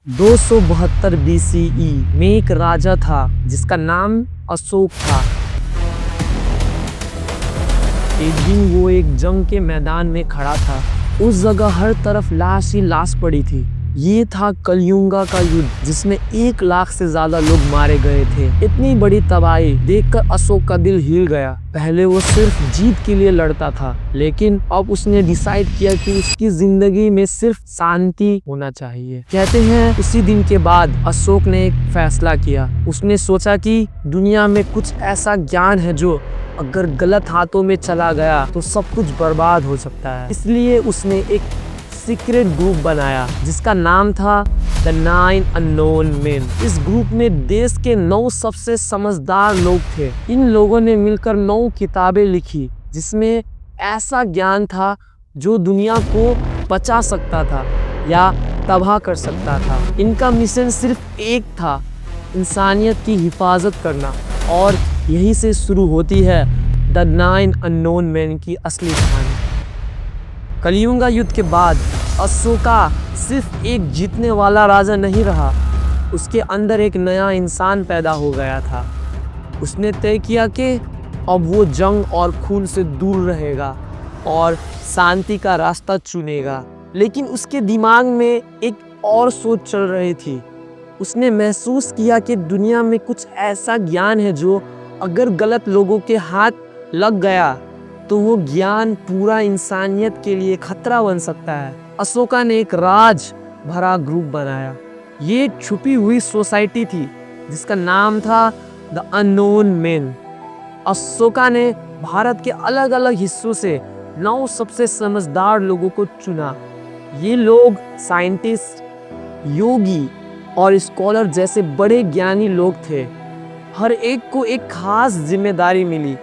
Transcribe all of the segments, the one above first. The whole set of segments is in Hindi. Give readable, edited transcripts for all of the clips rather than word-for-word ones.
272 BCE में एक राजा था जिसका नाम अशोक था। एक दिन वो एक जंग के मैदान में खड़ा था। उस जगह हर तरफ लाश ही लाश पड़ी थी। ये था कलयुगा का युद्ध जिसमें 1 लाख से ज्यादा लोग मारे गए थे। इतनी बड़ी तबाही देखकर अशोक का दिल हिल गया। पहले वो सिर्फ जीत के लिए लड़ता था, लेकिन अब उसने डिसाइड किया कि उसकी जिंदगी में सिर्फ शांति होना चाहिए। कहते हैं उसी दिन के बाद अशोक ने एक फैसला किया। उसने सोचा कि दुनिया में कुछ ऐसा ज्ञान है जो अगर गलत हाथों में चला गया तो सब कुछ बर्बाद हो सकता है। इसलिए उसने एक सीक्रेट ग्रुप बनाया जिसका नाम था द 9 अननोन मेन। इस ग्रुप में देश के 9 सबसे समझदार लोग थे। इन लोगों ने मिलकर 9 किताबें लिखी जिसमें ऐसा ज्ञान था जो दुनिया को बचा सकता था या तबाह कर सकता था। इनका मिशन सिर्फ एक था, इंसानियत की हिफाजत करना। और यहीं से शुरू होती है द 9 अननोन मैन की असली कहानी। कलियुगा युद्ध के बाद अशोका सिर्फ एक जीतने वाला राजा नहीं रहा, उसके अंदर एक नया इंसान पैदा हो गया था। उसने तय किया कि अब वो जंग और खून से दूर रहेगा और शांति का रास्ता चुनेगा। लेकिन उसके दिमाग में एक और सोच चल रही थी। उसने महसूस किया कि दुनिया में कुछ ऐसा ज्ञान है जो अगर गलत लोगों के हाथ लग गया तो वो ज्ञान पूरा इंसानियत के लिए खतरा बन सकता है। अशोका ने एक राज भरा ग्रुप बनाया। ये एक छुपी हुई सोसाइटी थी जिसका नाम था द अननोन मैन। अशोका ने भारत के अलग अलग हिस्सों से 9 सबसे समझदार लोगों को चुना। ये लोग साइंटिस्ट, योगी और स्कॉलर जैसे बड़े ज्ञानी लोग थे। हर एक को एक खास जिम्मेदारी मिली,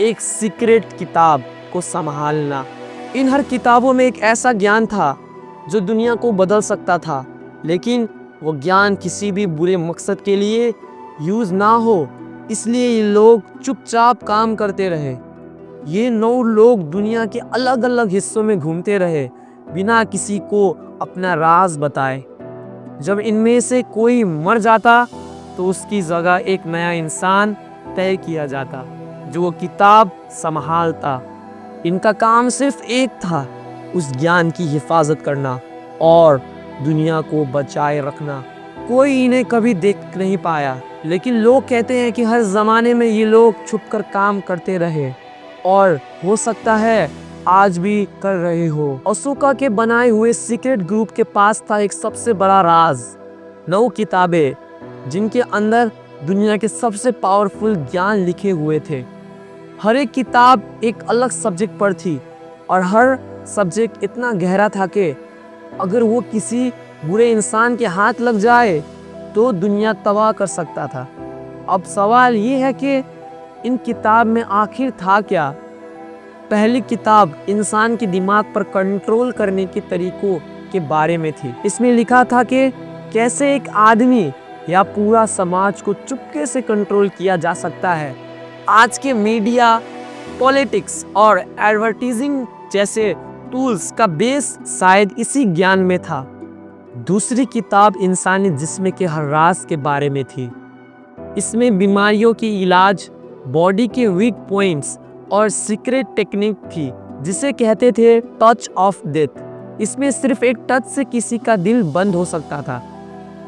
एक सीक्रेट किताब को संभालना। इन हर किताबों में एक ऐसा ज्ञान था जो दुनिया को बदल सकता था, लेकिन वो ज्ञान किसी भी बुरे मकसद के लिए यूज ना हो, इसलिए ये लोग चुपचाप काम करते रहे। ये 9 लोग दुनिया के अलग अलग हिस्सों में घूमते रहे बिना किसी को अपना राज बताए। जब इनमें से कोई मर जाता तो उसकी जगह एक नया इंसान तय किया जाता जो वो किताब संभालता। इनका काम सिर्फ एक था, उस ज्ञान की हिफाजत करना और दुनिया को बचाए रखना। कोई इन्हें कभी देख नहीं पाया, लेकिन लोग कहते हैं कि हर जमाने में ये लोग छुपकर काम करते रहे और हो सकता है आज भी कर रहे हो। अशोका के बनाए हुए सीक्रेट ग्रुप के पास था एक सबसे बड़ा राज, 9 किताबें जिनके अंदर दुनिया के सबसे पावरफुल ज्ञान लिखे हुए थे। हर एक किताब एक अलग सब्जेक्ट पर थी और हर सब्जेक्ट इतना गहरा था कि अगर वो किसी बुरे इंसान के हाथ लग जाए तो दुनिया तबाह कर सकता था। अब सवाल ये है कि इन किताब में आखिर था क्या? पहली किताब इंसान के दिमाग पर कंट्रोल करने के तरीकों के बारे में थी। इसमें लिखा था कि कैसे एक आदमी या पूरा समाज को चुपके से कंट्रोल किया जा सकता है। आज के मीडिया, पॉलिटिक्स और एडवर्टाइजिंग जैसे टूल्स का बेस शायद इसी ज्ञान में था। दूसरी किताब इंसानी जिस्म के हर राज के बारे में थी। इसमें बीमारियों की इलाज, बॉडी के वीक पॉइंट्स और सीक्रेट टेक्निक थी जिसे कहते थे टच ऑफ डेथ। इसमें सिर्फ एक टच से किसी का दिल बंद हो सकता था।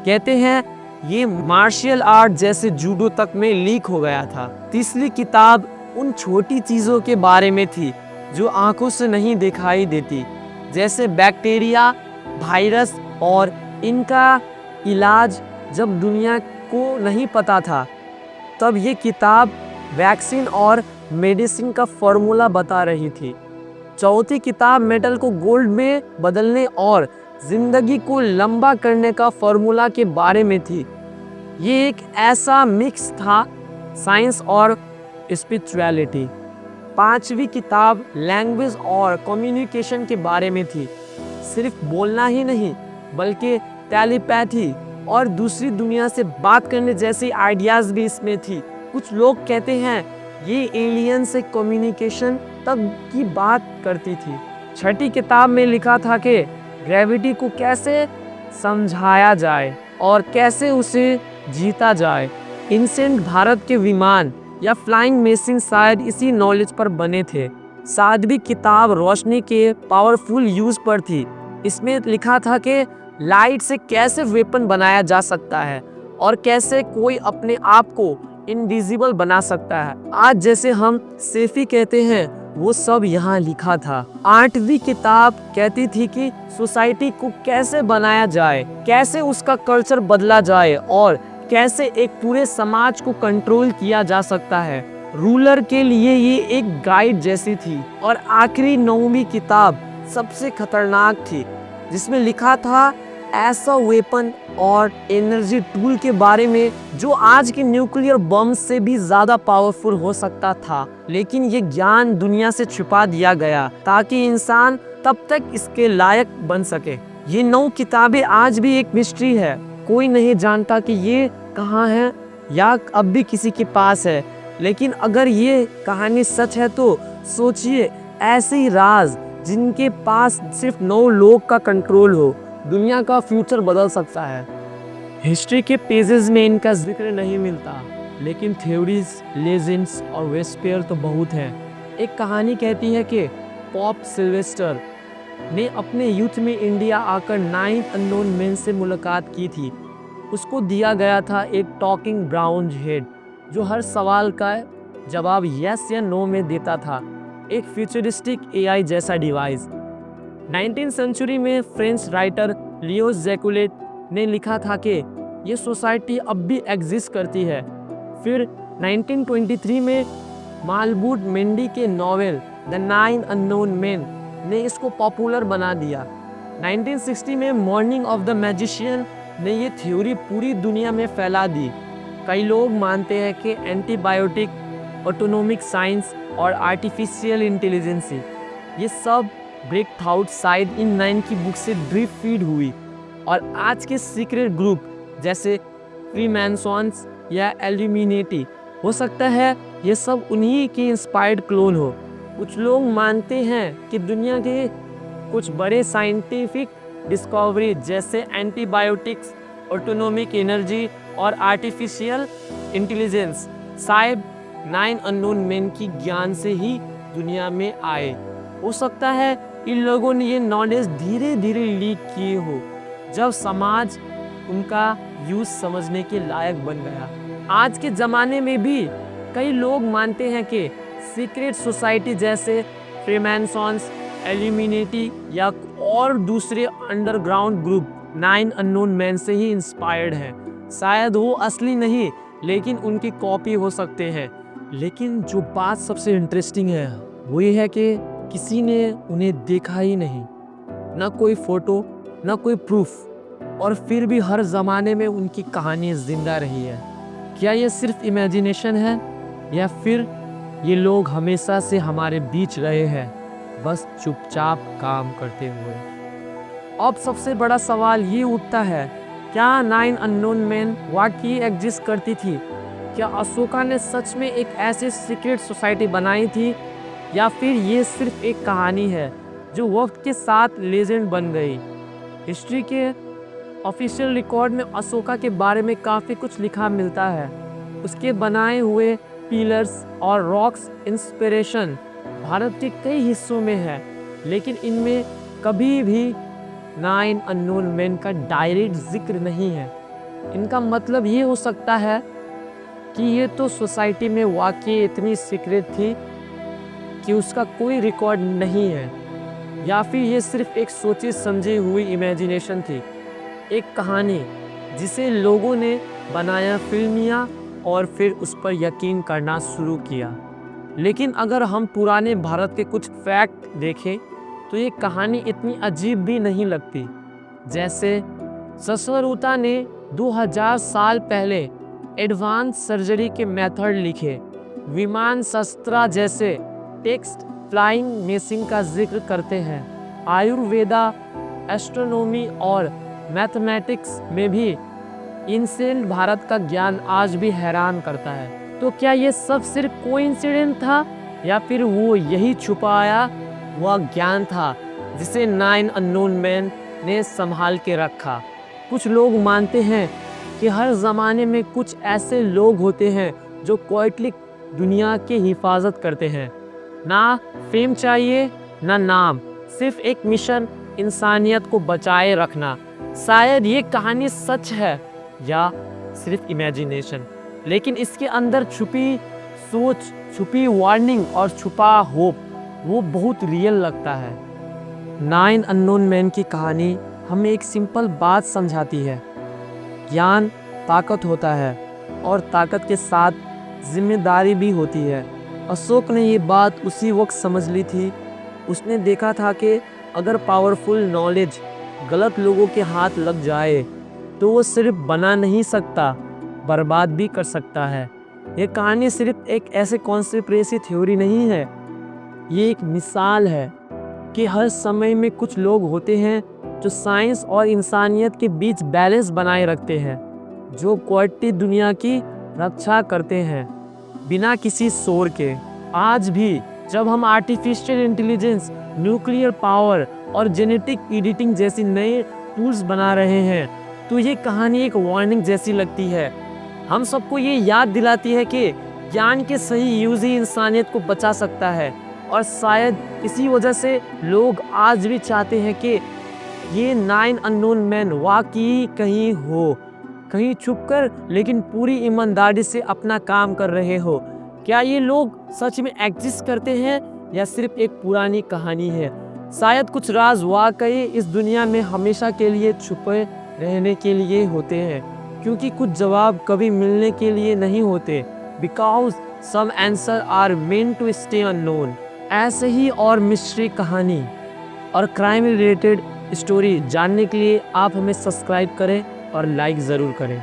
कहते हैं ये मार्शल आर्ट जैसे जूडो तक में लीक हो गया था। तीसरी किताब उन छोटी चीजों के बारे में थी जो आंखों से नहीं दिखाई देती, जैसे बैक्टीरिया, वायरस और इनका इलाज जब दुनिया को नहीं पता था। तब ये किताब वैक्सीन और मेडिसिन का फॉर्मूला बता रही थी। चौथी किताब मेटल को गोल्ड में बदलने और जिंदगी को लंबा करने का फॉर्मूला के बारे में थी। ये एक ऐसा मिक्स था साइंस और स्पिरिचुअलिटी। पांचवी किताब लैंग्वेज और कम्युनिकेशन के बारे में थी। सिर्फ बोलना ही नहीं बल्कि टेलीपैथी और दूसरी दुनिया से बात करने जैसी आइडियाज भी इसमें थी। कुछ लोग कहते हैं ये एलियन से कम्युनिकेशन तक की बात करती थी। छठी किताब में लिखा था कि ग्रेविटी को कैसे समझाया जाए और कैसे उसे जीता जाए। एंशिएंट भारत के विमान या फ्लाइंग मशीन शायद इसी नॉलेज पर बने थे। सातवीं किताब रोशनी के पावरफुल यूज पर थी। इसमें लिखा था कि लाइट से कैसे वेपन बनाया जा सकता है और कैसे कोई अपने आप को इनविजिबल बना सकता है। आज जैसे हम सेफी कहते हैं, वो सब यहाँ लिखा था। आठवीं किताब कहती थी कि सोसाइटी को कैसे बनाया जाए, कैसे उसका कल्चर बदला जाए और कैसे एक पूरे समाज को कंट्रोल किया जा सकता है। रूलर के लिए ये एक गाइड जैसी थी। और आखिरी नौवीं किताब सबसे खतरनाक थी, जिसमें लिखा था ऐसा वेपन और एनर्जी टूल के बारे में जो आज के न्यूक्लियर बम से भी ज्यादा पावरफुल हो सकता था। लेकिन ये ज्ञान दुनिया से छुपा दिया गया ताकि इंसान तब तक इसके लायक बन सके। ये 9 किताबें आज भी एक मिस्ट्री है। कोई नहीं जानता कि ये कहाँ है या अब भी किसी के पास है। लेकिन अगर ये कहानी सच है तो सोचिए, ऐसे ही राज जिनके पास सिर्फ 9 लोग का कंट्रोल हो, दुनिया का फ्यूचर बदल सकता है। हिस्ट्री के पेजेस में इनका जिक्र नहीं मिलता, लेकिन थ्योरीज, लेजेंड्स और वेस्पेयर तो बहुत हैं। एक कहानी कहती है कि पॉप सिल्वेस्टर ने अपने यूथ में इंडिया आकर 9 अननोन मैन से मुलाकात की थी। उसको दिया गया था एक टॉकिंग ब्राउन हेड जो हर सवाल का जवाब यस या नो में देता था, एक फ्यूचरिस्टिक एआई जैसा डिवाइस। 19वीं सेंचुरी में फ्रेंच राइटर लियो जैकुलेट ने लिखा था कि ये सोसाइटी अब भी एग्जिस्ट करती है। फिर 1923 में मालबूट मेंडी के नॉवेल द 9 अननोन मैन ने इसको पॉपुलर बना दिया। 1960 में मॉर्निंग ऑफ द मैजिशियन ने ये थ्योरी पूरी दुनिया में फैला दी। कई लोग मानते हैं कि एंटीबायोटिक, ऑटोनोमिक साइंस और आर्टिफिशियल इंटेलिजेंस ये सब ब्रेक आउट शायद इन 9 की बुक से ड्रिप फीड हुई। और आज के सीक्रेट ग्रुप जैसे फ्रीमैसन्स या इल्यूमिनेटी, हो सकता है ये सब उन्हीं के इंस्पायर्ड क्लोन हो। कुछ लोग मानते हैं कि दुनिया के कुछ बड़े साइंटिफिक डिस्कवरी जैसे एंटीबायोटिक्स, ऑटोनोमिक एनर्जी और आर्टिफिशियल इंटेलिजेंस शायद 9 अननोन मैन की ज्ञान से ही दुनिया में आए। हो सकता है इन लोगों ने ये नॉलेज धीरे धीरे लीक किए हो जब समाज उनका यूज समझने के लायक बन गया। आज के ज़माने में भी कई लोग मानते हैं कि सीक्रेट सोसाइटी जैसे फ्रीमैसन्स, इल्यूमिनेटी या और दूसरे अंडरग्राउंड ग्रुप 9 अननोन मैन से ही इंस्पायर्ड हैं। शायद वो असली नहीं, लेकिन उनकी कॉपी हो सकते हैं। लेकिन जो बात सबसे इंटरेस्टिंग है वो ये है कि किसी ने उन्हें देखा ही नहीं, ना कोई फोटो, ना कोई प्रूफ, और फिर भी हर ज़माने में उनकी कहानी जिंदा रही है। क्या ये सिर्फ इमेजिनेशन है या फिर ये लोग हमेशा से हमारे बीच रहे हैं, बस चुपचाप काम करते हुए? अब सबसे बड़ा सवाल ये उठता है, क्या 9 अननोन मैन वाकई एग्जिस्ट करती थी? क्या अशोका ने सच में एक ऐसी सीक्रेट सोसाइटी बनाई थी, या फिर ये सिर्फ एक कहानी है जो वक्त के साथ लेजेंड बन गई? हिस्ट्री के ऑफिशियल रिकॉर्ड में अशोका के बारे में काफ़ी कुछ लिखा मिलता है। उसके बनाए हुए पिलर्स और रॉक्स इंस्पिरेशन भारत के कई हिस्सों में है, लेकिन इनमें कभी भी 9 अननोन मैन का डायरेक्ट जिक्र नहीं है। इनका मतलब ये हो सकता है कि ये तो सोसाइटी में वाकई इतनी सीक्रेट थी कि उसका कोई रिकॉर्ड नहीं है, या फिर ये सिर्फ एक सोची समझी हुई इमेजिनेशन थी, एक कहानी जिसे लोगों ने बनाया, फिल्मिया और फिर उस पर यकीन करना शुरू किया। लेकिन अगर हम पुराने भारत के कुछ फैक्ट देखें तो ये कहानी इतनी अजीब भी नहीं लगती। जैसे ससवरुता ने 2000 साल पहले एडवांस सर्जरी के मेथड लिखे, विमान शस्त्रा जैसे टेक्स्ट फ्लाइंग मशीन का जिक्र करते हैं। आयुर्वेदा, एस्ट्रोनॉमी और मैथमेटिक्स में भी एंशिएंट भारत का ज्ञान आज भी हैरान करता है। तो क्या ये सब सिर्फ कोइंसिडेंस था, या फिर वो यही छुपाया हुआ ज्ञान था जिसे 9 अननोन मैन ने संभाल के रखा? कुछ लोग मानते हैं कि हर ज़माने में कुछ ऐसे लोग होते हैं जो क्वाइटली दुनिया की हिफाजत करते हैं। ना फेम चाहिए, ना नाम, सिर्फ एक मिशन, इंसानियत को बचाए रखना। शायद ये कहानी सच है या सिर्फ इमेजिनेशन, लेकिन इसके अंदर छुपी सोच, छुपी वार्निंग और छुपा होप वो बहुत रियल लगता है। 9 अननोन मैन की कहानी हमें एक सिंपल बात समझाती है, ज्ञान ताकत होता है और ताकत के साथ जिम्मेदारी भी होती है। अशोक ने ये बात उसी वक्त समझ ली थी। उसने देखा था कि अगर पावरफुल नॉलेज गलत लोगों के हाथ लग जाए तो वो सिर्फ बना नहीं सकता, बर्बाद भी कर सकता है। ये कहानी सिर्फ एक ऐसे कॉन्स्पिरेसी थ्योरी नहीं है, ये एक मिसाल है कि हर समय में कुछ लोग होते हैं जो साइंस और इंसानियत के बीच बैलेंस बनाए रखते हैं, जो क्वालिटी दुनिया की रक्षा करते हैं बिना किसी शोर के। आज भी जब हम आर्टिफिशियल इंटेलिजेंस, न्यूक्लियर पावर और जेनेटिक एडिटिंग जैसी नए टूल्स बना रहे हैं तो ये कहानी एक वार्निंग जैसी लगती है। हम सबको ये याद दिलाती है कि ज्ञान के सही यूज ही इंसानियत को बचा सकता है। और शायद इसी वजह से लोग आज भी चाहते हैं कि ये 9 अननोन मैन वाकई कहीं हो, कहीं छुपकर लेकिन पूरी ईमानदारी से अपना काम कर रहे हो। क्या ये लोग सच में एग्जिस्ट करते हैं या सिर्फ एक पुरानी कहानी है? शायद कुछ राज वाकई इस दुनिया में हमेशा के लिए छुपे रहने के लिए होते हैं, क्योंकि कुछ जवाब कभी मिलने के लिए नहीं होते। Because some answer are meant to stay unknown. ऐसे ही और मिस्ट्री कहानी और क्राइम रिलेटेड स्टोरी जानने के लिए आप हमें सब्सक्राइब करें और लाइक ज़रूर करें।